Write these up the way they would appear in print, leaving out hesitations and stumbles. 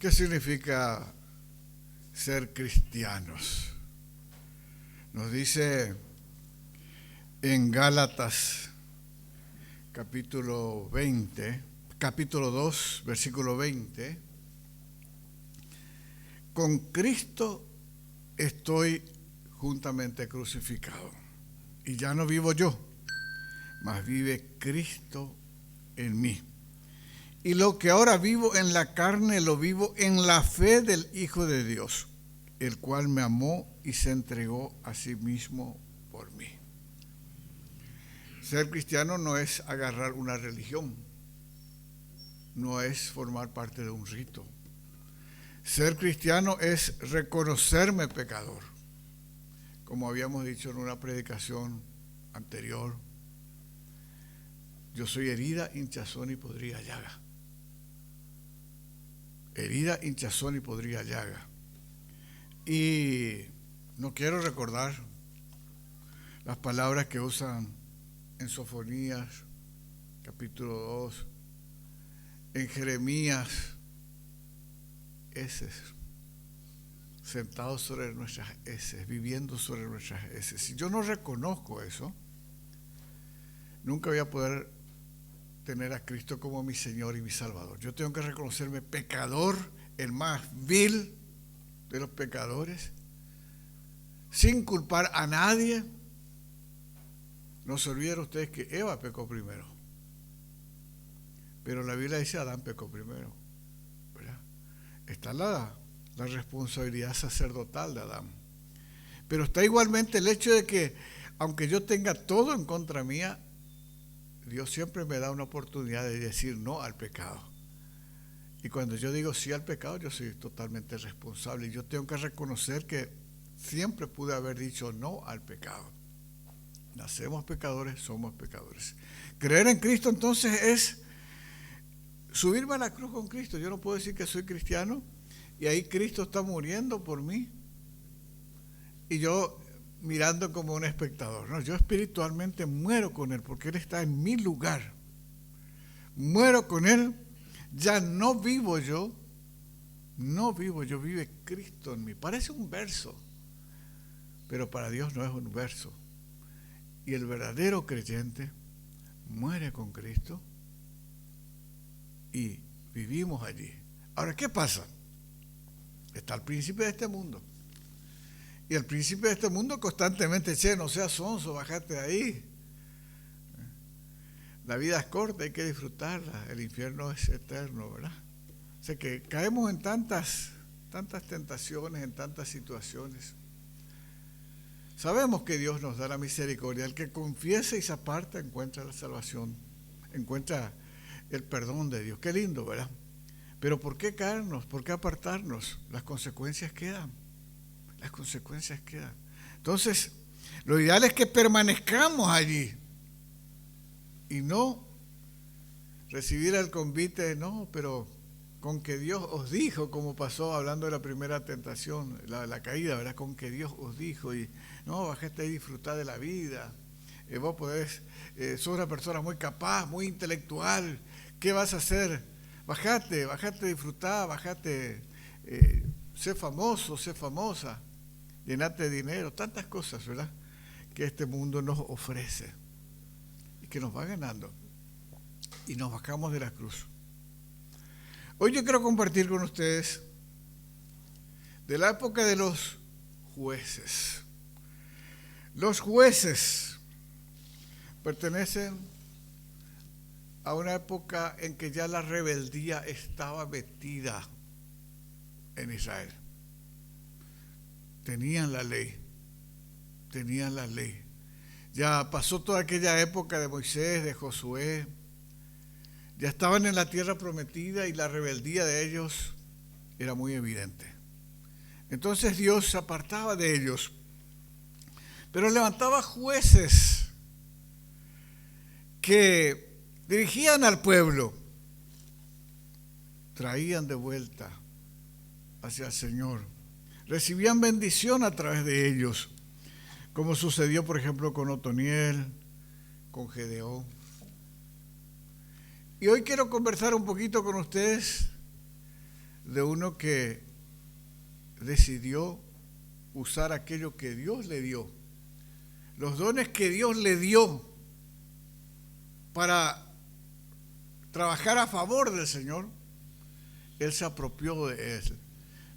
¿Qué significa ser cristianos? Nos dice en Gálatas capítulo 2, versículo 20, con Cristo estoy juntamente crucificado, y ya no vivo yo, mas vive Cristo en mí. Y lo que ahora vivo en la carne, lo vivo en la fe del Hijo de Dios, el cual me amó y se entregó a sí mismo por mí. Ser cristiano no es agarrar una religión, no es formar parte de un rito. Ser cristiano es reconocerme pecador, como habíamos dicho en una predicación anterior. Yo soy herida, hinchazón y podrida llaga. Herida, hinchazón y podrida llaga. Y no quiero recordar las palabras que usan en Sofonías, capítulo 2, en Jeremías, heces, sentados sobre nuestras heces, viviendo sobre nuestras heces. Si yo no reconozco eso, nunca voy a poder tener a Cristo como mi Señor y mi Salvador. Yo tengo que reconocerme pecador, el más vil de los pecadores, sin culpar a nadie. No se olviden ustedes que Eva pecó primero, pero la Biblia dice Adán pecó primero, ¿verdad? Está la responsabilidad sacerdotal de Adán, pero está igualmente el hecho de que aunque yo tenga todo en contra mía, Dios siempre me da una oportunidad de decir no al pecado. Y cuando yo digo sí al pecado, yo soy totalmente responsable. Y yo tengo que reconocer que siempre pude haber dicho no al pecado. Nacemos pecadores, somos pecadores. Creer en Cristo entonces es subirme a la cruz con Cristo. Yo no puedo decir que soy cristiano y ahí Cristo está muriendo por mí y yo mirando como un espectador. No, yo espiritualmente muero con Él porque Él está en mi lugar. Muero con Él, ya no vivo yo, vive Cristo en mí. Parece un verso, pero para Dios no es un verso. Y el verdadero creyente muere con Cristo y vivimos allí. Ahora, ¿qué pasa? Está el príncipe de este mundo. Y el príncipe de este mundo constantemente, no seas sonso, bájate de ahí. La vida es corta, hay que disfrutarla. El infierno es eterno, ¿verdad? O sea que caemos en tantas tentaciones, en tantas situaciones. Sabemos que Dios nos da la misericordia. El que confiesa y se aparta encuentra la salvación, encuentra el perdón de Dios. Qué lindo, ¿verdad? Pero ¿por qué caernos? ¿Por qué apartarnos? Las consecuencias quedan. Las consecuencias quedan. Entonces, lo ideal es que permanezcamos allí y no recibir el convite, no, pero con que Dios os dijo, como pasó hablando de la primera tentación, la caída, ¿verdad? Con que Dios os dijo, y no, bajate y disfrutar de la vida. Vos podés, sos una persona muy capaz, muy intelectual, ¿qué vas a hacer? Bajate, disfrutá, bajate, sé famoso, sé famosa. Llenate de dinero, tantas cosas, ¿verdad?, que este mundo nos ofrece y que nos va ganando y nos bajamos de la cruz. Hoy yo quiero compartir con ustedes de la época de los jueces. Los jueces pertenecen a una época en que ya la rebeldía estaba metida en Israel. Tenían la ley. Ya pasó toda aquella época de Moisés, de Josué. Ya estaban en la tierra prometida y la rebeldía de ellos era muy evidente. Entonces Dios se apartaba de ellos, pero levantaba jueces que dirigían al pueblo, traían de vuelta hacia el Señor. Recibían bendición a través de ellos, como sucedió, por ejemplo, con Otoniel, con Gedeón. Y hoy quiero conversar un poquito con ustedes de uno que decidió usar aquello que Dios le dio, los dones que Dios le dio para trabajar a favor del Señor. Él se apropió de él,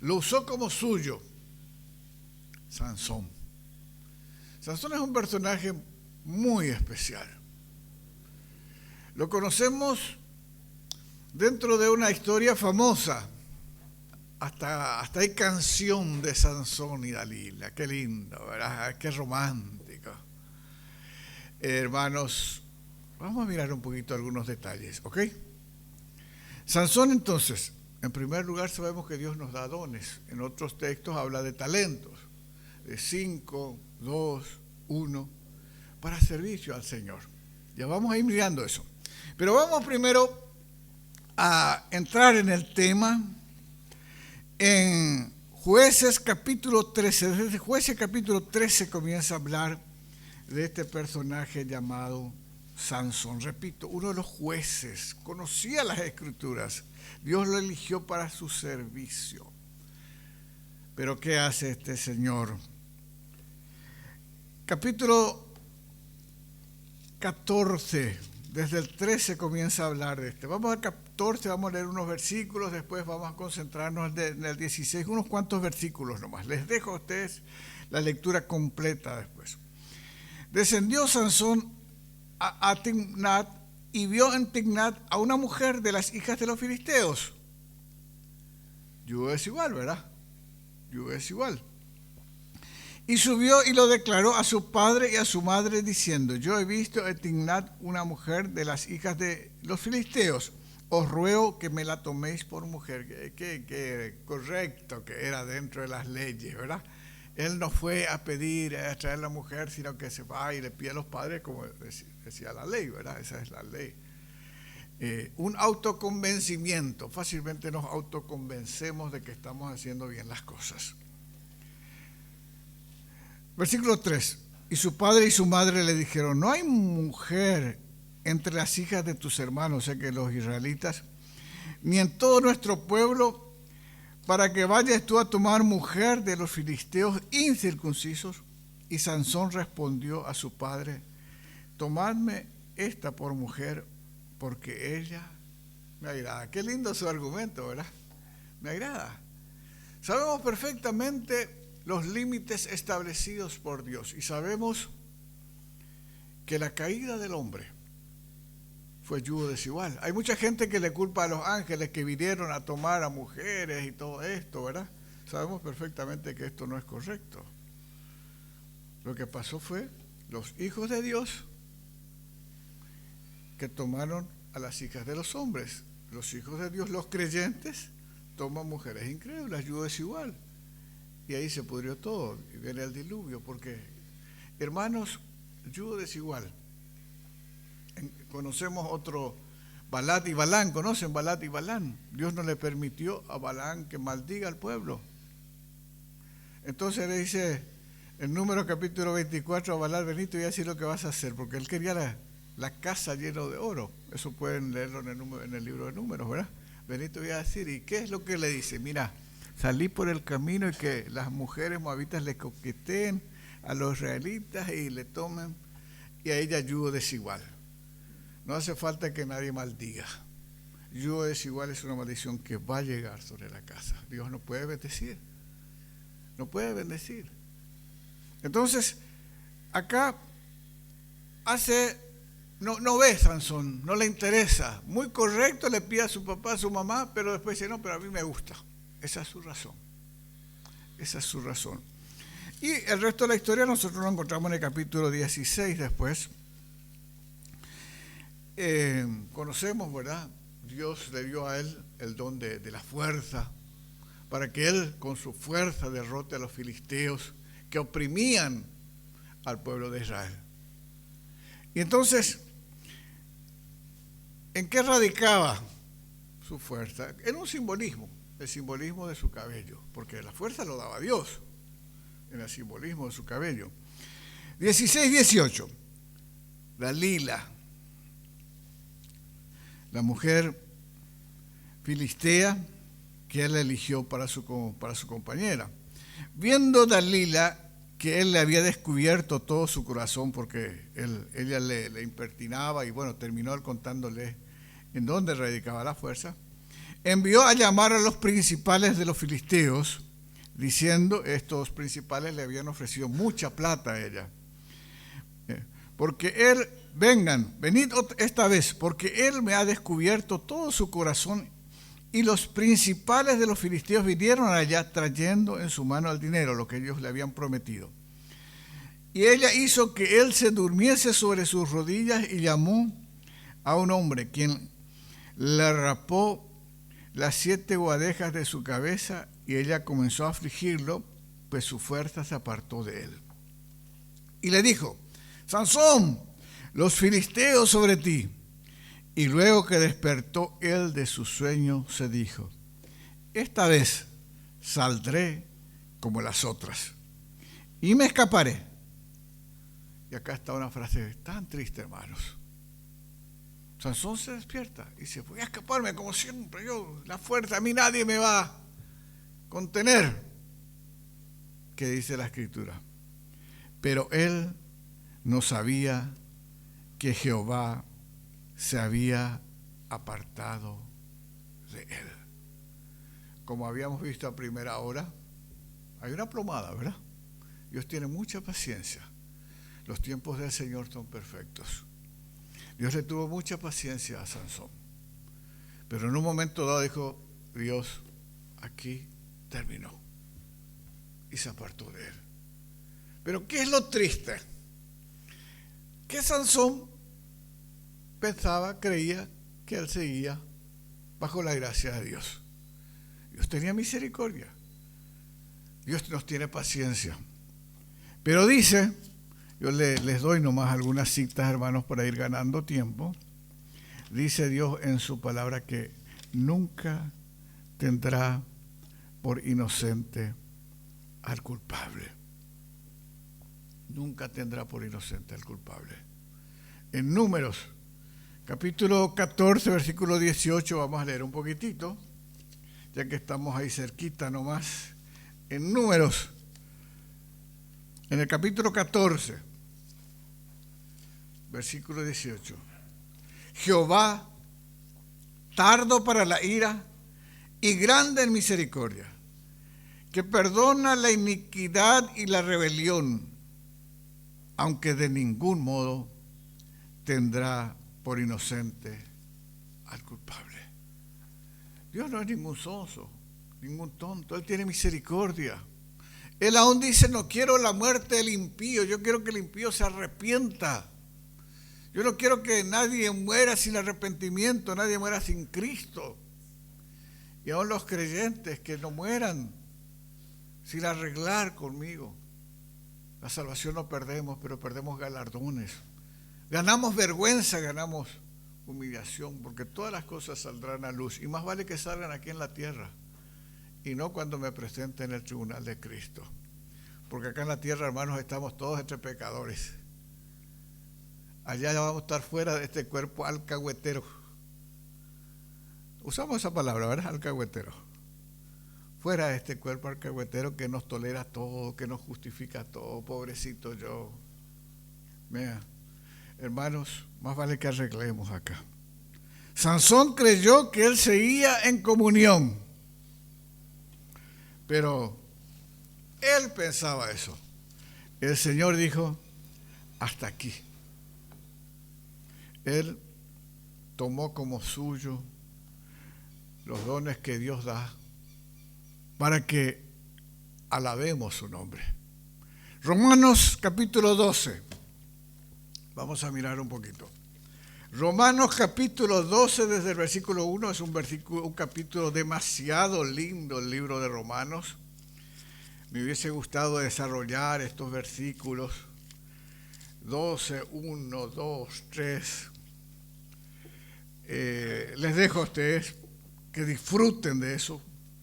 lo usó como suyo. Sansón. Sansón es un personaje muy especial. Lo conocemos dentro de una historia famosa. Hasta hay canción de Sansón y Dalila. Qué lindo, ¿verdad? Qué romántico. Hermanos, vamos a mirar un poquito algunos detalles, ¿ok? Sansón, entonces, en primer lugar sabemos que Dios nos da dones. En otros textos habla de talentos, de 5, 2, 1, para servicio al Señor. Ya vamos a ir mirando eso. Pero vamos primero a entrar en el tema en Jueces capítulo 13. Desde Jueces capítulo 13 comienza a hablar de este personaje llamado Sansón. Repito, uno de los jueces, conocía las Escrituras, Dios lo eligió para su servicio. Pero ¿qué hace este señor? Capítulo 14, desde el 13 comienza a hablar de este. Vamos al 14, vamos a leer unos versículos, después vamos a concentrarnos en el 16, unos cuantos versículos nomás. Les dejo a ustedes la lectura completa después. Descendió Sansón a Timnat y vio en Timnat a una mujer de las hijas de los filisteos. Yugo es igual, ¿verdad? Yugo es igual. Y subió y lo declaró a su padre y a su madre diciendo: yo he visto en Timnat una mujer de las hijas de los filisteos. Os ruego que me la toméis por mujer. Qué correcto que era dentro de las leyes, ¿verdad? Él no fue a pedir, a traer a la mujer, sino que se va y le pide a los padres, como decía la ley, ¿verdad? Esa es la ley. Un autoconvencimiento. Fácilmente nos autoconvencemos de que estamos haciendo bien las cosas. Versículo 3. Y su padre y su madre le dijeron: no hay mujer entre las hijas de tus hermanos, o sea que los israelitas, ni en todo nuestro pueblo, para que vayas tú a tomar mujer de los filisteos incircuncisos. Y Sansón respondió a su padre: tomadme esta por mujer, porque ella me agrada. Qué lindo su argumento, ¿verdad? Me agrada. Sabemos perfectamente los límites establecidos por Dios y sabemos que la caída del hombre fue yugo desigual. Hay mucha gente que le culpa a los ángeles que vinieron a tomar a mujeres y todo esto, ¿verdad? Sabemos perfectamente que esto no es correcto. Lo que pasó fue los hijos de Dios que tomaron a las hijas de los hombres. Los hijos de Dios, los creyentes, toman mujeres incrédulas, yugo desigual. Y ahí se pudrió todo, y viene el diluvio, porque, hermanos, yugo desigual. Conocemos otro, Balat y Balán. ¿Conocen Balat y Balán? Dios no le permitió a Balán que maldiga al pueblo. Entonces le dice en Números capítulo 24 a Balat: Benito, ya sé lo que vas a hacer, porque él quería la casa llena de oro. Eso pueden leerlo en el libro de Números, ¿verdad? Benito voy a decir, ¿y qué es lo que le dice? Mira, salí por el camino y que las mujeres moabitas le coqueteen a los israelitas y le tomen, y a ella yugo desigual. No hace falta que nadie maldiga. Yugo desigual es una maldición que va a llegar sobre la casa. Dios no puede bendecir. No puede bendecir. Entonces, acá no ve Sansón, no le interesa. Muy correcto, le pide a su papá, a su mamá, pero después dice: no, pero a mí me gusta. Esa es su razón. Esa es su razón. Y el resto de la historia nosotros lo encontramos en el capítulo 16 después. Conocemos, ¿verdad? Dios le dio a él el don de la fuerza, para que él con su fuerza derrote a los filisteos que oprimían al pueblo de Israel. Y entonces, ¿en qué radicaba su fuerza? En un simbolismo, el simbolismo de su cabello, porque la fuerza lo daba Dios, en el simbolismo de su cabello. 16-18, Dalila, la mujer filistea que él eligió para su compañera. Viendo Dalila que él le había descubierto todo su corazón, porque ella le impertinaba, y bueno, terminó él contándole en dónde radicaba la fuerza, envió a llamar a los principales de los filisteos, diciendo, estos principales le habían ofrecido mucha plata a ella, porque él, venid esta vez, porque él me ha descubierto todo su corazón. Y los principales de los filisteos vinieron allá trayendo en su mano el dinero, lo que ellos le habían prometido. Y ella hizo que él se durmiese sobre sus rodillas y llamó a un hombre, quien le rapó las 7 guadejas de su cabeza, y ella comenzó a afligirlo, pues su fuerza se apartó de él. Y le dijo, Sansón, los filisteos sobre ti. Y luego que despertó él de su sueño, se dijo, esta vez saldré como las otras y me escaparé. Y acá está una frase tan triste, hermanos. Sansón se despierta y dice, voy a escaparme como siempre, yo, la fuerza, a mí nadie me va a contener. ¿Qué dice la Escritura? Pero él no sabía que Jehová se había apartado de él. Como habíamos visto a primera hora, hay una plomada, ¿verdad? Dios tiene mucha paciencia. Los tiempos del Señor son perfectos. Dios le tuvo mucha paciencia a Sansón. Pero en un momento dado dijo, Dios, aquí terminó. Y se apartó de él. Pero ¿qué es lo triste? Que Sansón creía que él seguía bajo la gracia de Dios. Dios tenía misericordia. Dios nos tiene paciencia. Pero dice, yo les doy nomás algunas citas, hermanos, para ir ganando tiempo. Dice Dios en su palabra que nunca tendrá por inocente al culpable. Nunca tendrá por inocente al culpable. En Números, capítulo 14, versículo 18, vamos a leer un poquitito, ya que estamos ahí cerquita nomás. En Números, en el capítulo 14, versículo 18. Jehová, tardo para la ira y grande en misericordia, que perdona la iniquidad y la rebelión, aunque de ningún modo tendrá por inocente al culpable. Dios no es ningún sonso, ningún tonto. Él tiene misericordia. Él aún dice, no quiero la muerte del impío, yo quiero que el impío se arrepienta. Yo no quiero que nadie muera sin arrepentimiento, nadie muera sin Cristo. Y aún los creyentes que no mueran sin arreglar conmigo. La salvación no perdemos, pero perdemos galardones. Ganamos vergüenza, ganamos humillación, porque todas las cosas saldrán a luz. Y más vale que salgan aquí en la tierra y no cuando me presente en el tribunal de Cristo. Porque acá en la tierra, hermanos, estamos todos entre pecadores. Allá ya vamos a estar fuera de este cuerpo alcahuetero. Usamos esa palabra, ¿verdad? Alcahuetero. Fuera de este cuerpo alcahuetero que nos tolera todo, que nos justifica todo. Pobrecito yo. Mira, hermanos, más vale que arreglemos acá. Sansón creyó que él seguía en comunión, pero él pensaba eso. El Señor dijo, hasta aquí. Él tomó como suyo los dones que Dios da para que alabemos su nombre. Romanos capítulo 12. Vamos a mirar un poquito. Romanos capítulo 12 desde el versículo 1 es un capítulo demasiado lindo, el libro de Romanos. Me hubiese gustado desarrollar estos versículos 12, 1, 2, 3. Les dejo a ustedes que disfruten de eso.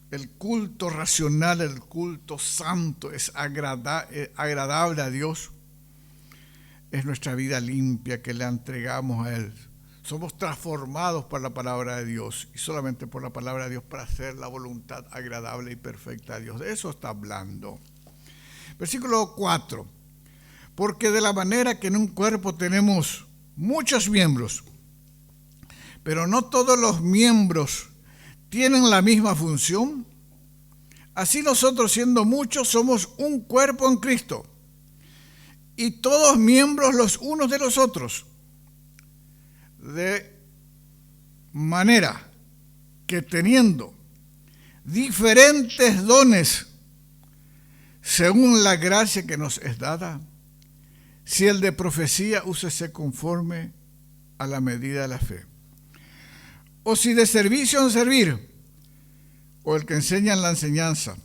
El culto racional, el culto santo es agradable a Dios. Es nuestra vida limpia que le entregamos a Él. Somos transformados por la palabra de Dios y solamente por la palabra de Dios para hacer la voluntad agradable y perfecta a Dios. De eso está hablando. Versículo 4. Porque de la manera que en un cuerpo tenemos muchos miembros, pero no todos los miembros tienen la misma función, así nosotros, siendo muchos, somos un cuerpo en Cristo, y todos miembros los unos de los otros, de manera que teniendo diferentes dones según la gracia que nos es dada, si el de profecía, úsese conforme a la medida de la fe, o si de servicio en servir, o el que enseña en la enseñanza,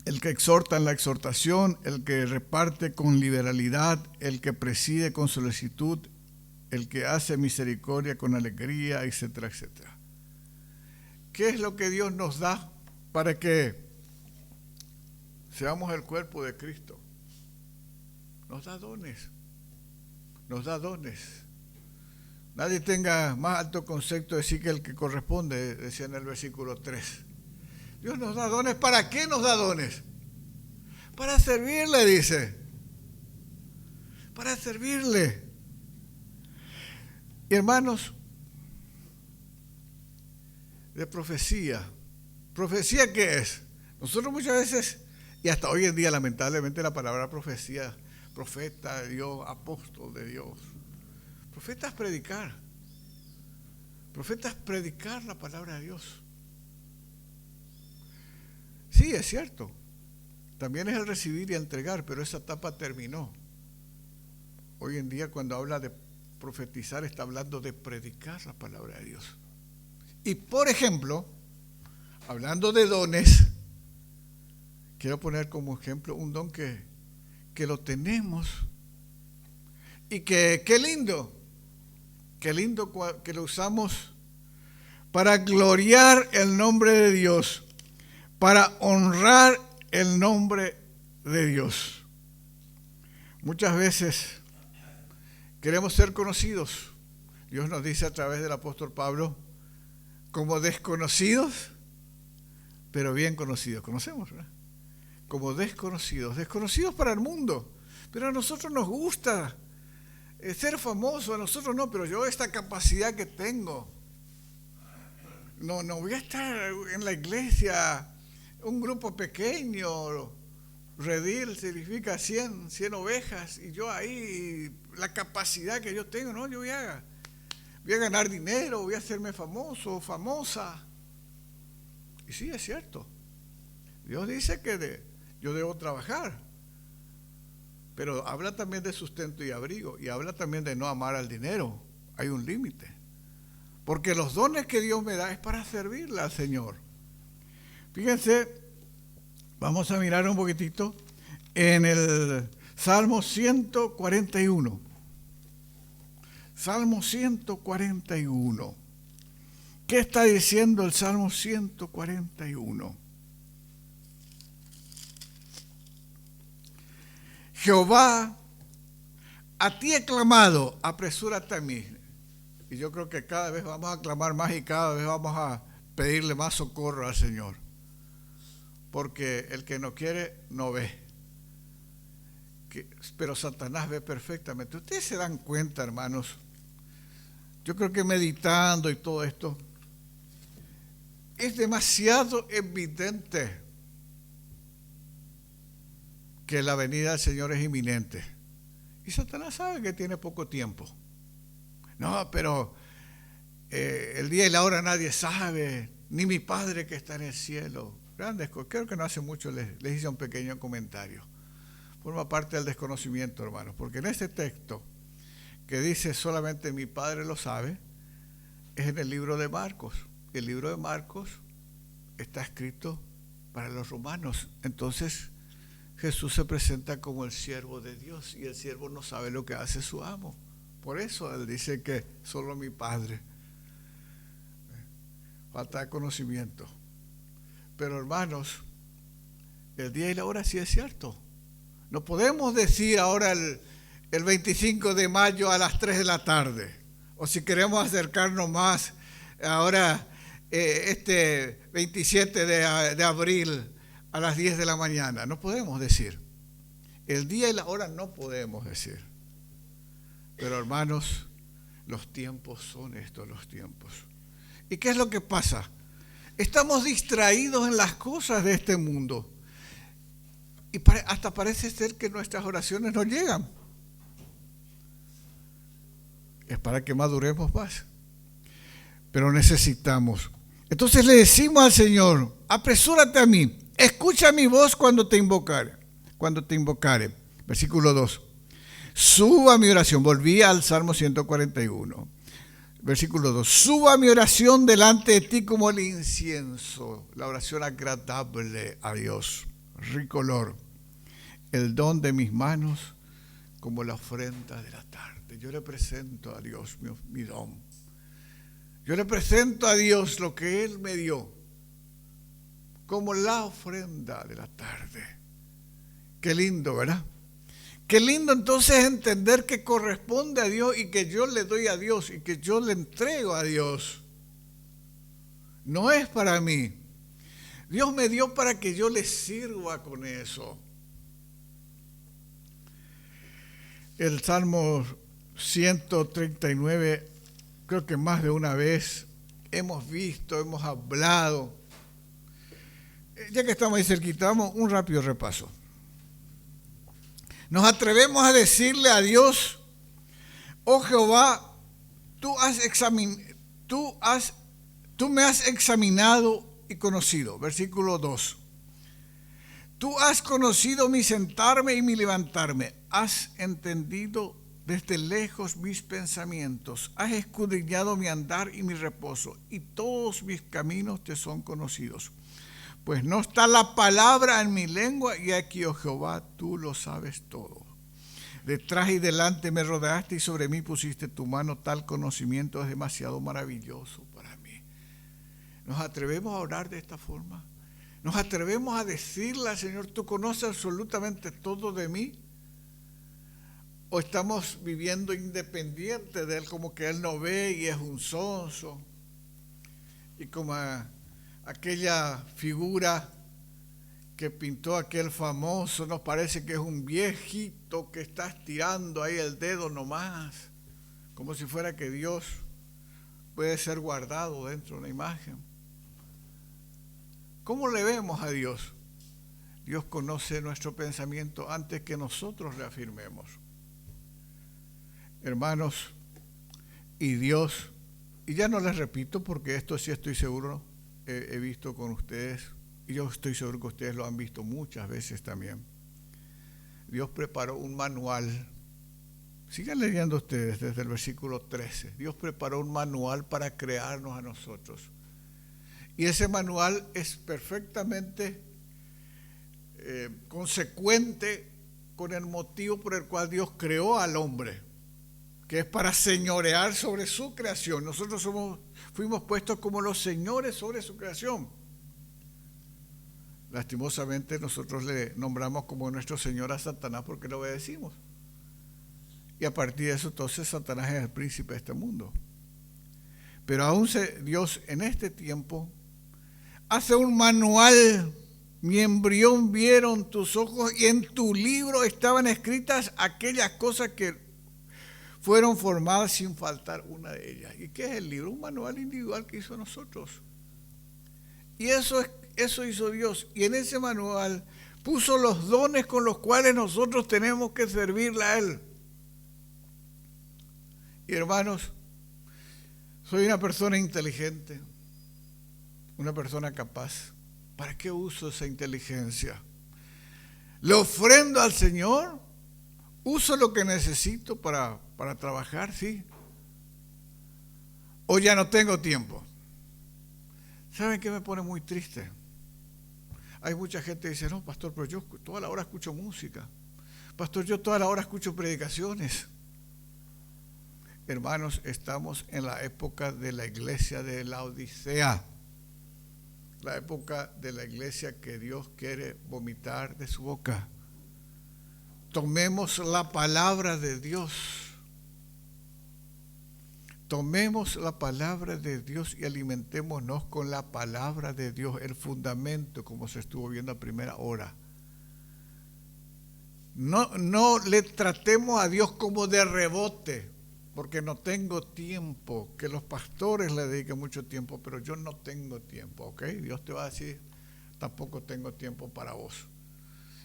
el que exhorta en la exhortación, el que reparte con liberalidad, el que preside con solicitud, el que hace misericordia con alegría, etcétera, etcétera. ¿Qué es lo que Dios nos da para que seamos el cuerpo de Cristo? Nos da dones. Nos da dones. Nadie tenga más alto concepto de sí que el que corresponde, decía en el versículo 3. Dios nos da dones. ¿Para qué nos da dones? Para servirle, dice. Para servirle. Y hermanos, de profecía. ¿Profecía qué es? Nosotros muchas veces, y hasta hoy en día lamentablemente la palabra profecía, profeta de Dios, apóstol de Dios. Profeta es predicar. Profeta es predicar la palabra de Dios. Sí, es cierto. También es el recibir y entregar, pero esa etapa terminó. Hoy en día cuando habla de profetizar está hablando de predicar la palabra de Dios. Y por ejemplo, hablando de dones, quiero poner como ejemplo un don que lo tenemos y que qué lindo que lo usamos para gloriar el nombre de Dios, para honrar el nombre de Dios. Muchas veces queremos ser conocidos. Dios nos dice a través del apóstol Pablo, como desconocidos, pero bien conocidos. Conocemos, ¿verdad? Como desconocidos para el mundo, pero a nosotros nos gusta ser famoso, a nosotros no, pero yo esta capacidad que tengo, no voy a estar en la iglesia, un grupo pequeño, redil significa 100 ovejas, y yo ahí, la capacidad que yo tengo, no, yo voy a ganar dinero, voy a hacerme famoso, famosa. Y sí, es cierto, Dios dice que yo debo trabajar, pero habla también de sustento y abrigo, y habla también de no amar al dinero. Hay un límite, porque los dones que Dios me da es para servirle al Señor. Fíjense, vamos a mirar un poquitito en el Salmo 141. Salmo 141. ¿Qué está diciendo el Salmo 141? Jehová, a ti he clamado, apresúrate a mí. Y yo creo que cada vez vamos a clamar más y cada vez vamos a pedirle más socorro al Señor. Porque el que no quiere, no ve. Pero Satanás ve perfectamente. Ustedes se dan cuenta, hermanos. Yo creo que meditando y todo esto, es demasiado evidente que la venida del Señor es inminente. Y Satanás sabe que tiene poco tiempo. No, pero el día y la hora nadie sabe, ni mi Padre que está en el cielo. Grandes cosas. Creo que no hace mucho les hice un pequeño comentario. Forma parte del desconocimiento, hermanos, porque en este texto que dice solamente mi Padre lo sabe, es en el libro de Marcos. El libro de Marcos está escrito para los romanos. Entonces Jesús se presenta como el siervo de Dios y el siervo no sabe lo que hace su amo. Por eso él dice que solo mi Padre. Falta de conocimiento. Pero hermanos, el día y la hora sí es cierto. No podemos decir ahora el 25 de mayo a las 3 de la tarde. O si queremos acercarnos más, ahora este 27 de abril a las 10 de la mañana, no podemos decir. El día y la hora no podemos decir. Pero hermanos, los tiempos son estos los tiempos. ¿Y qué es lo que pasa? Estamos distraídos en las cosas de este mundo. Y hasta parece ser que nuestras oraciones no llegan. Es para que maduremos más. Pero necesitamos. Entonces le decimos al Señor, apresúrate a mí, escucha mi voz cuando te invocare. Cuando te invocare. Versículo 2. Suba mi oración. Volví al Salmo 141. Versículo 2. Suba mi oración delante de ti como el incienso. La oración agradable a Dios. Rico olor. El don de mis manos como la ofrenda de la tarde. Yo le presento a Dios mi don. Yo le presento a Dios lo que Él me dio como la ofrenda de la tarde. Qué lindo, ¿verdad? Qué lindo entonces entender que corresponde a Dios y que yo le doy a Dios y que yo le entrego a Dios. No es para mí. Dios me dio para que yo le sirva con eso. El Salmo 139, creo que más de una vez hemos visto, hemos hablado. Ya que estamos ahí cerquita, damos un rápido repaso. Nos atrevemos a decirle a Dios, oh Jehová, tú me has examinado y conocido. Versículo 2. Tú has conocido mi sentarme y mi levantarme. Has entendido desde lejos mis pensamientos. Has escudriñado mi andar y mi reposo. Y todos mis caminos te son conocidos. Pues no está la palabra en mi lengua, y aquí, oh Jehová, tú lo sabes todo. Detrás y delante me rodeaste y sobre mí pusiste tu mano. Tal conocimiento es demasiado maravilloso para mí. ¿Nos atrevemos a orar de esta forma? ¿Nos atrevemos a decirle al Señor, tú conoces absolutamente todo de mí? ¿O estamos viviendo independiente de Él, como que Él no ve y es un sonso? Y como aquella figura que pintó aquel famoso, nos parece que es un viejito que está estirando ahí el dedo nomás, como si fuera que Dios puede ser guardado dentro de una imagen. ¿Cómo le vemos a Dios? Dios conoce nuestro pensamiento antes que nosotros le afirmemos. Hermanos, y Dios, y ya no les repito porque esto sí estoy seguro, he visto con ustedes, y yo estoy seguro que ustedes lo han visto muchas veces también. Dios preparó un manual. Sigan leyendo ustedes desde el versículo 13. Dios preparó un manual para crearnos a nosotros. Y ese manual es perfectamente consecuente con el motivo por el cual Dios creó al hombre, que es para señorear sobre su creación. Nosotros fuimos puestos como los señores sobre su creación. Lastimosamente nosotros le nombramos como nuestro Señor a Satanás porque le obedecimos. Y a partir de eso entonces Satanás es el príncipe de este mundo. Pero aún Dios en este tiempo hace un manual. Mi embrión vieron tus ojos y en tu libro estaban escritas aquellas cosas que fueron formadas sin faltar una de ellas. ¿Y qué es el libro? Un manual individual que hizo nosotros. Y eso hizo Dios. Y en ese manual puso los dones con los cuales nosotros tenemos que servirle a Él. Y hermanos, soy una persona inteligente, una persona capaz. ¿Para qué uso esa inteligencia? ¿Le ofrendo al Señor? ¿Uso lo que necesito para trabajar? Sí. ¿O ya no tengo tiempo? ¿Saben qué me pone muy triste? Hay mucha gente que dice, no, pastor, pero yo toda la hora escucho música. Pastor, yo toda la hora escucho predicaciones. Hermanos, estamos en la época de la iglesia de la Odisea. La época de la iglesia que Dios quiere vomitar de su boca. Tomemos la palabra de Dios. Tomemos la palabra de Dios y alimentémonos con la palabra de Dios, el fundamento, como se estuvo viendo a primera hora. No le tratemos a Dios como de rebote, porque no tengo tiempo. Que los pastores le dediquen mucho tiempo, pero yo no tengo tiempo, ¿ok? Dios te va a decir, tampoco tengo tiempo para vos.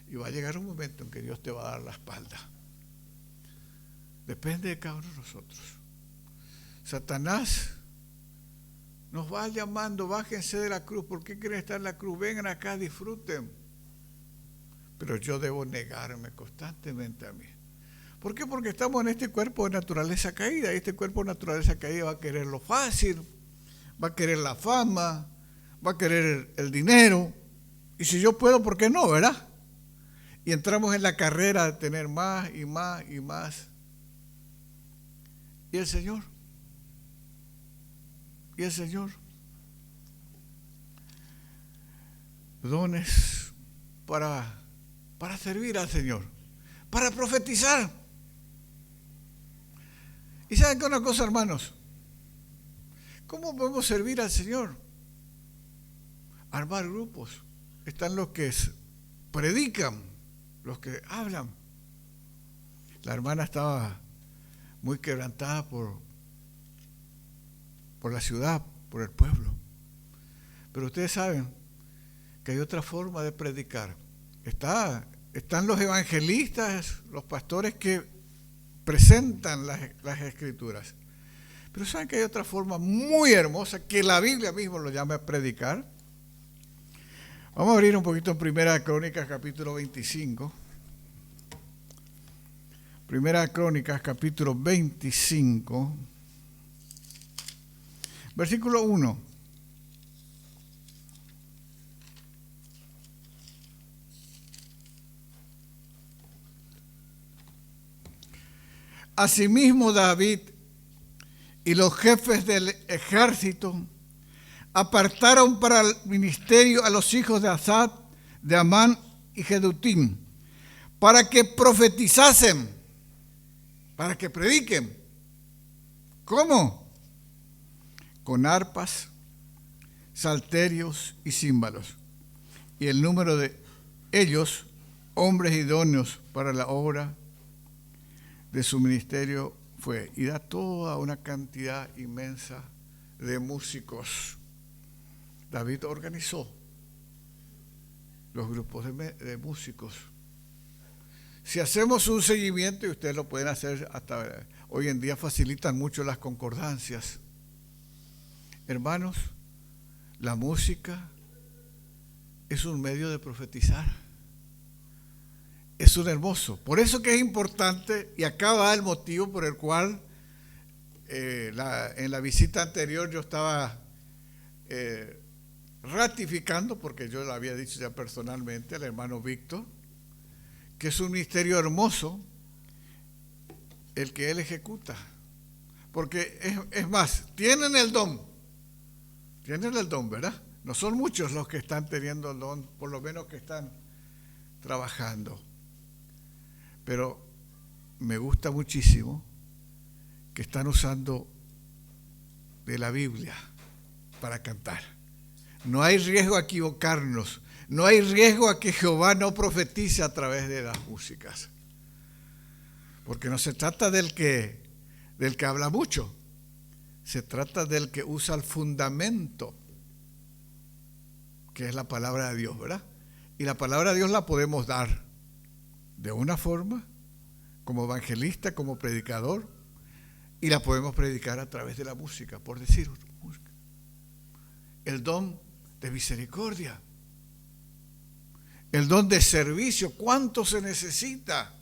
Y va a llegar un momento en que Dios te va a dar la espalda. Depende de cada uno de nosotros. Satanás nos va llamando, bájense de la cruz. ¿Por qué quieren estar en la cruz? Vengan acá, disfruten. Pero yo debo negarme constantemente a mí. ¿Por qué? Porque estamos en este cuerpo de naturaleza caída. Y este cuerpo de naturaleza caída va a querer lo fácil, va a querer la fama, va a querer el dinero. Y si yo puedo, ¿por qué no, verdad? Y entramos en la carrera de tener más y más y más. ¿Y el Señor? ¿Y el Señor? Dones para servir al Señor, para profetizar. ¿Y saben qué una cosa, hermanos? ¿Cómo podemos servir al Señor? Armar grupos. Están los que predican, los que hablan. La hermana estaba muy quebrantada por la ciudad, por el pueblo. Pero ustedes saben que hay otra forma de predicar. Están los evangelistas, los pastores que presentan las escrituras. Pero saben que hay otra forma muy hermosa que la Biblia misma lo llama predicar. Vamos a abrir un poquito en Primera Crónicas, capítulo 25. Primera Crónicas, capítulo 25, versículo 1. Asimismo David y los jefes del ejército apartaron para el ministerio a los hijos de Asad, de Amán y Jedutín, para que profetizasen, para que prediquen. ¿Cómo? Con arpas, salterios y címbalos. Y el número de ellos, hombres idóneos para la obra de su ministerio, fue. Y da toda una cantidad inmensa de músicos. David organizó los grupos de músicos. Si hacemos un seguimiento, y ustedes lo pueden hacer hasta hoy en día, facilitan mucho las concordancias. Hermanos, la música es un medio de profetizar. Es un hermoso. Por eso que es importante, y acá va el motivo por el cual en la visita anterior yo estaba ratificando, porque yo lo había dicho ya personalmente al hermano Víctor, que es un ministerio hermoso el que él ejecuta. Porque es más, tienen el don, ¿verdad? No son muchos los que están teniendo el don, por lo menos que están trabajando. Pero me gusta muchísimo que están usando de la Biblia para cantar. No hay riesgo a equivocarnos, no hay riesgo a que Jehová no profetice a través de las músicas. Porque no se trata del que habla mucho, se trata del que usa el fundamento, que es la palabra de Dios, ¿verdad? Y la palabra de Dios la podemos dar de una forma, como evangelista, como predicador, y la podemos predicar a través de la música, por decir música. El don de misericordia, el don de servicio. ¿Cuánto se necesita?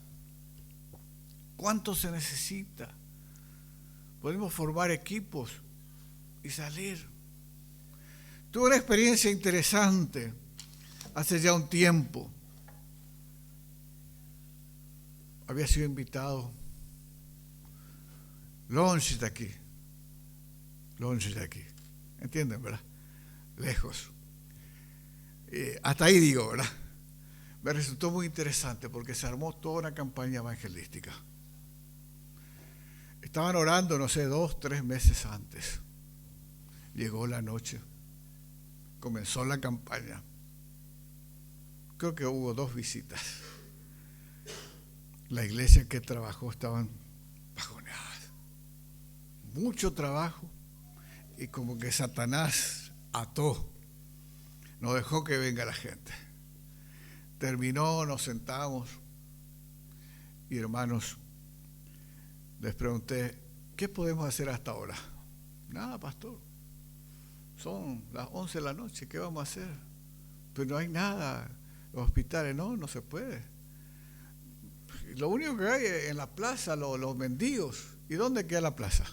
¿Cuánto se necesita? Podemos formar equipos y salir. Tuve una experiencia interesante hace ya un tiempo. Había sido invitado longe de aquí, ¿entienden, verdad? Lejos. Hasta ahí digo, ¿verdad? Me resultó muy interesante porque se armó toda una campaña evangelística. Estaban orando, no sé, 2, 3 meses antes. Llegó la noche, comenzó la campaña. Creo que hubo 2 visitas. La iglesia que trabajó estaban bajoneadas. Mucho trabajo y como que Satanás ató, no dejó que venga la gente. Terminó, nos sentamos y hermanos, les pregunté, ¿qué podemos hacer hasta ahora? Nada, pastor. Son las 11 de la noche, ¿qué vamos a hacer? Pero no hay nada. Los hospitales, no se puede. Lo único que hay en la plaza, los mendigos. ¿Y dónde queda la plaza?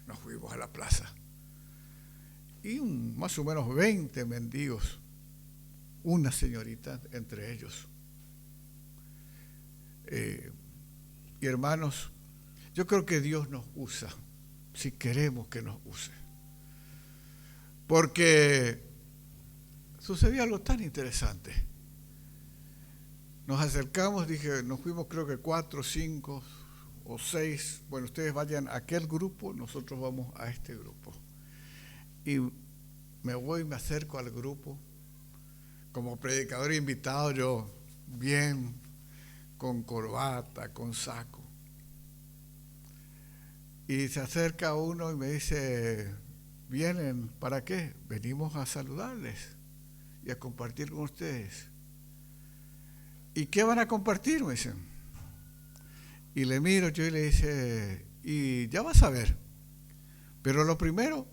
Nos fuimos a la plaza. Y más o menos 20 mendigos. Una señorita entre ellos. Y hermanos, yo creo que Dios nos usa, si queremos que nos use. Porque sucedió algo tan interesante. Nos acercamos, nos fuimos creo que 4, 5 o 6. Bueno, ustedes vayan a aquel grupo, nosotros vamos a este grupo. Y me acerco al grupo. Como predicador invitado, yo bien, con corbata, con saco. Y se acerca uno y me dice, ¿vienen para qué? Venimos a saludarles y a compartir con ustedes. ¿Y qué van a compartir? Me dicen. Y le miro yo y le dice, y ya vas a ver. Pero lo primero,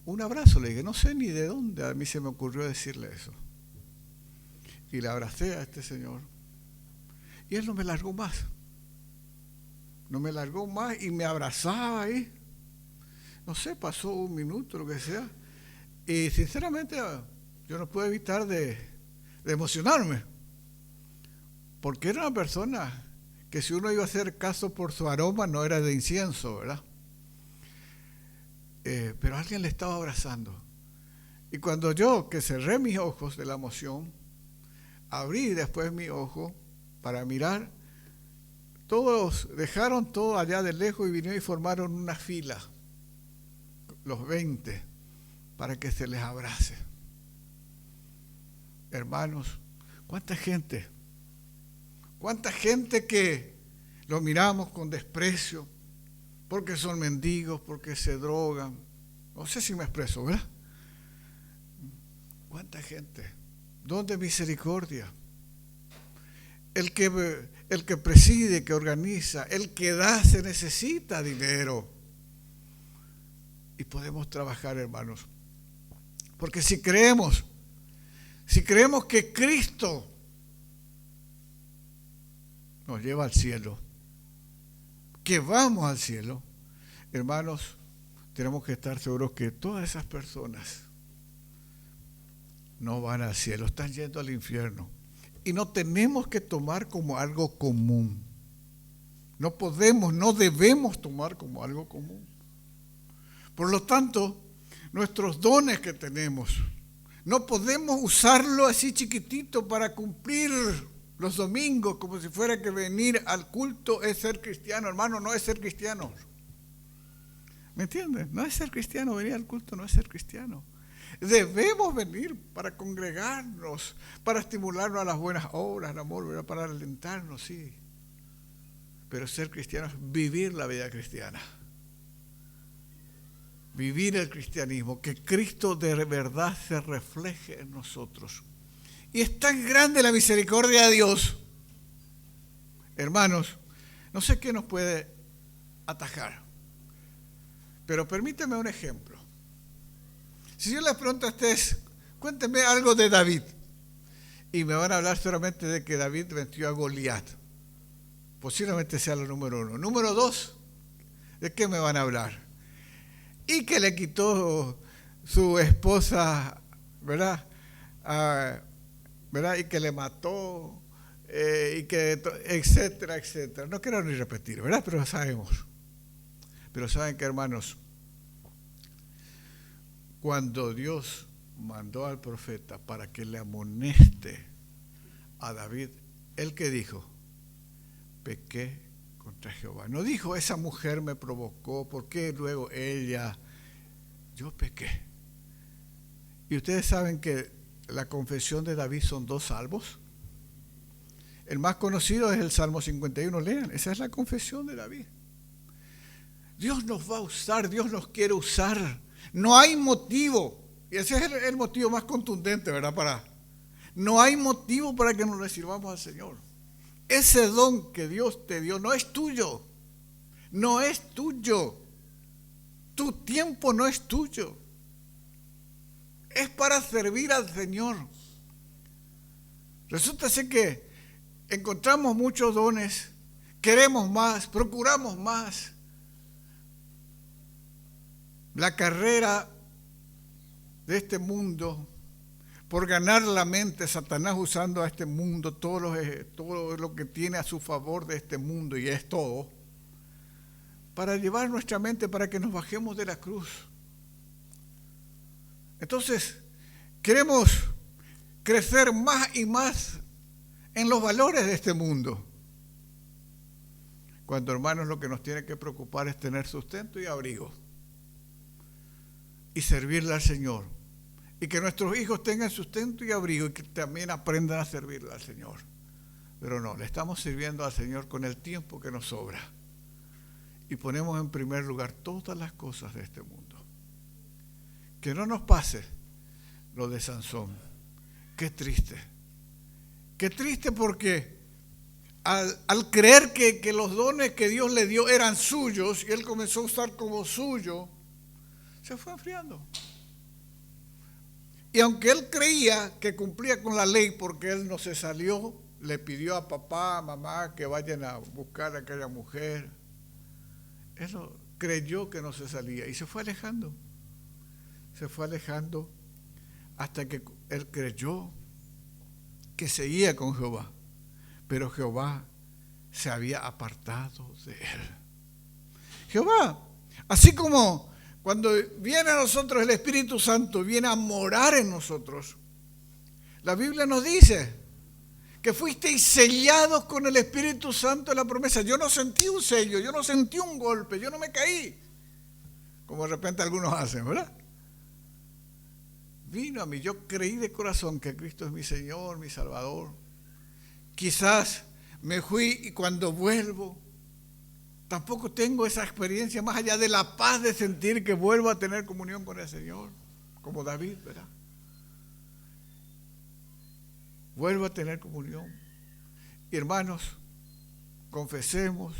un abrazo. Le dije, no sé ni de dónde a mí se me ocurrió decirle eso. Y le abracé a este señor. Y él no me largó más. No me largó más y me abrazaba ahí. No sé, pasó 1 minuto, lo que sea. Y sinceramente yo no puedo evitar de emocionarme. Porque era una persona que si uno iba a hacer caso por su aroma, no era de incienso, ¿verdad? Pero alguien le estaba abrazando. Y cuando yo, que cerré mis ojos de la emoción, abrí después mi ojo para mirar, todos dejaron todo allá de lejos y vinieron y formaron una fila, los 20, para que se les abrace. Hermanos, ¿cuánta gente que lo miramos con desprecio porque son mendigos, porque se drogan? No sé si me expreso, ¿verdad? ¿Cuánta gente? ¿Dónde misericordia? El que preside, que organiza, el que da, se necesita dinero. Y podemos trabajar, hermanos. Porque si creemos que Cristo nos lleva al cielo, que vamos al cielo, hermanos, tenemos que estar seguros que todas esas personas no van al cielo, están yendo al infierno. Y no tenemos que tomar como algo común. No debemos tomar como algo común. Por lo tanto, nuestros dones que tenemos, no podemos usarlo así chiquitito para cumplir los domingos, como si fuera que venir al culto es ser cristiano. Hermano, no es ser cristiano. ¿Me entienden? No es ser cristiano, venir al culto no es ser cristiano. Debemos venir para congregarnos, para estimularnos a las buenas obras, al amor, ¿verdad? Para alentarnos, sí. Pero ser cristiano es vivir la vida cristiana. Vivir el cristianismo, que Cristo de verdad se refleje en nosotros. Y es tan grande la misericordia de Dios. Hermanos, no sé qué nos puede atajar, pero permíteme un ejemplo. Si yo les pregunto a ustedes, cuéntenme algo de David, y me van a hablar solamente de que David venció a Goliat, posiblemente sea lo número 1. Número 2, ¿de qué me van a hablar? Y que le quitó su esposa, ¿verdad? ¿Verdad? Y que le mató, y que, etcétera, etcétera. No quiero ni repetir, ¿verdad? Pero sabemos. Pero saben que, hermanos, cuando Dios mandó al profeta para que le amoneste a David, ¿él qué dijo? Pequé contra Jehová. No dijo, esa mujer me provocó, ¿por qué luego ella? Yo pequé. Y ustedes saben que la confesión de David son 2 salmos. El más conocido es el Salmo 51, lean, esa es la confesión de David. Dios nos va a usar, Dios nos quiere usar. No hay motivo, y ese es el motivo más contundente, ¿verdad? No hay motivo para que nos le sirvamos al Señor. Ese don que Dios te dio no es tuyo, no es tuyo. Tu tiempo no es tuyo. Es para servir al Señor. Resulta ser que encontramos muchos dones, queremos más, procuramos más. La carrera de este mundo, por ganar la mente, Satanás usando a este mundo, todo lo que tiene a su favor de este mundo, y es todo, para llevar nuestra mente para que nos bajemos de la cruz. Entonces, queremos crecer más y más en los valores de este mundo. Cuando, hermanos, lo que nos tiene que preocupar es tener sustento y abrigo y servirle al Señor. Y que nuestros hijos tengan sustento y abrigo y que también aprendan a servirle al Señor. Pero no, le estamos sirviendo al Señor con el tiempo que nos sobra. Y ponemos en primer lugar todas las cosas de este mundo. Que no nos pase lo de Sansón. Qué triste. Qué triste porque al creer que los dones que Dios le dio eran suyos y él comenzó a usar como suyo, se fue enfriando. Y aunque él creía que cumplía con la ley porque él no se salió, le pidió a papá, a mamá que vayan a buscar a aquella mujer. Él creyó que no se salía y se fue alejando. Se fue alejando hasta que él creyó que seguía con Jehová. Pero Jehová se había apartado de él. Jehová, así como cuando viene a nosotros el Espíritu Santo, viene a morar en nosotros, la Biblia nos dice que fuisteis sellados con el Espíritu Santo de la promesa. Yo no sentí un sello, yo no sentí un golpe, yo no me caí, como de repente algunos hacen, ¿verdad? Vino a mí, yo creí de corazón que Cristo es mi Señor, mi Salvador. Quizás me fui y cuando vuelvo, tampoco tengo esa experiencia más allá de la paz de sentir que vuelvo a tener comunión con el Señor, como David, ¿verdad? Vuelvo a tener comunión. Y hermanos, confesemos,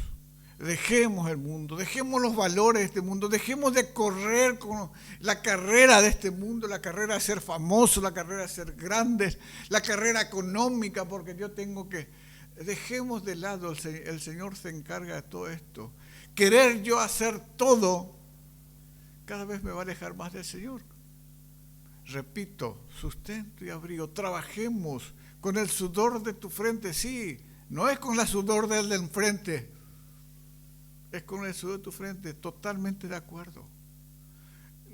dejemos el mundo, dejemos los valores de este mundo, dejemos de correr con la carrera de este mundo, la carrera de ser famoso, la carrera de ser grandes, la carrera económica, porque yo tengo que... Dejemos de lado, el Señor se encarga de todo esto. Querer yo hacer todo, cada vez me va a alejar más del Señor. Repito, sustento y abrigo, trabajemos con el sudor de tu frente, sí, no es con el sudor del enfrente, es con el sudor de tu frente, totalmente de acuerdo.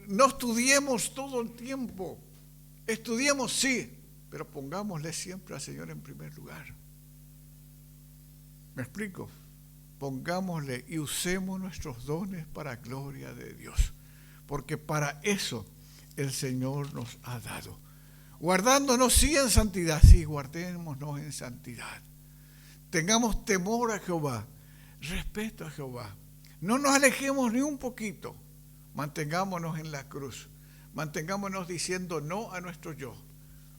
No estudiemos todo el tiempo, estudiemos sí, pero pongámosle siempre al Señor en primer lugar. ¿Me explico? Pongámosle y usemos nuestros dones para gloria de Dios, porque para eso el Señor nos ha dado. Guardándonos sí en santidad, sí, guardémonos en santidad. Tengamos temor a Jehová, respeto a Jehová. No nos alejemos ni un poquito. Mantengámonos en la cruz. Mantengámonos diciendo no a nuestro yo.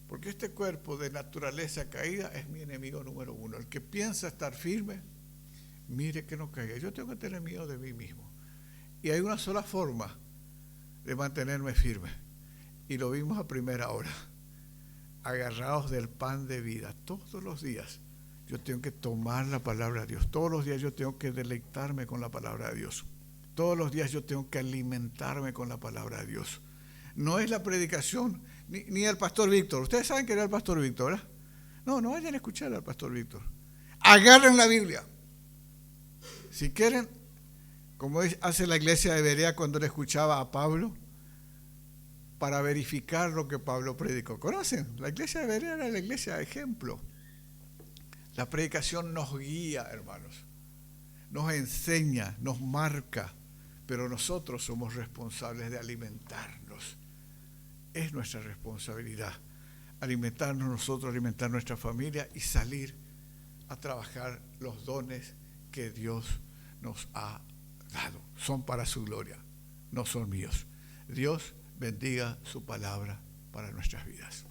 Porque este cuerpo de naturaleza caída es mi enemigo número 1. El que piensa estar firme, mire que no caiga. Yo tengo que tener miedo de mí mismo. Y hay una sola forma de mantenerme firme. Y lo vimos a primera hora. Agarrados del pan de vida. Todos los días yo tengo que tomar la palabra de Dios. Todos los días yo tengo que deleitarme con la palabra de Dios. Todos los días yo tengo que alimentarme con la palabra de Dios. No es la predicación, ni el pastor Víctor. Ustedes saben que era el pastor Víctor, ¿verdad? No vayan a escuchar al pastor Víctor. Agarren la Biblia. Si quieren, como hace la iglesia de Berea cuando le escuchaba a Pablo, para verificar lo que Pablo predicó. ¿Conocen? La iglesia de Berea era la iglesia de ejemplo. La predicación nos guía, hermanos. nos enseña, nos marca, pero nosotros somos responsables de alimentarnos. Es nuestra responsabilidad alimentarnos nosotros, alimentar nuestra familia y salir a trabajar los dones que Dios nos ha dado. Son para su gloria, no son míos. Dios bendiga su palabra para nuestras vidas.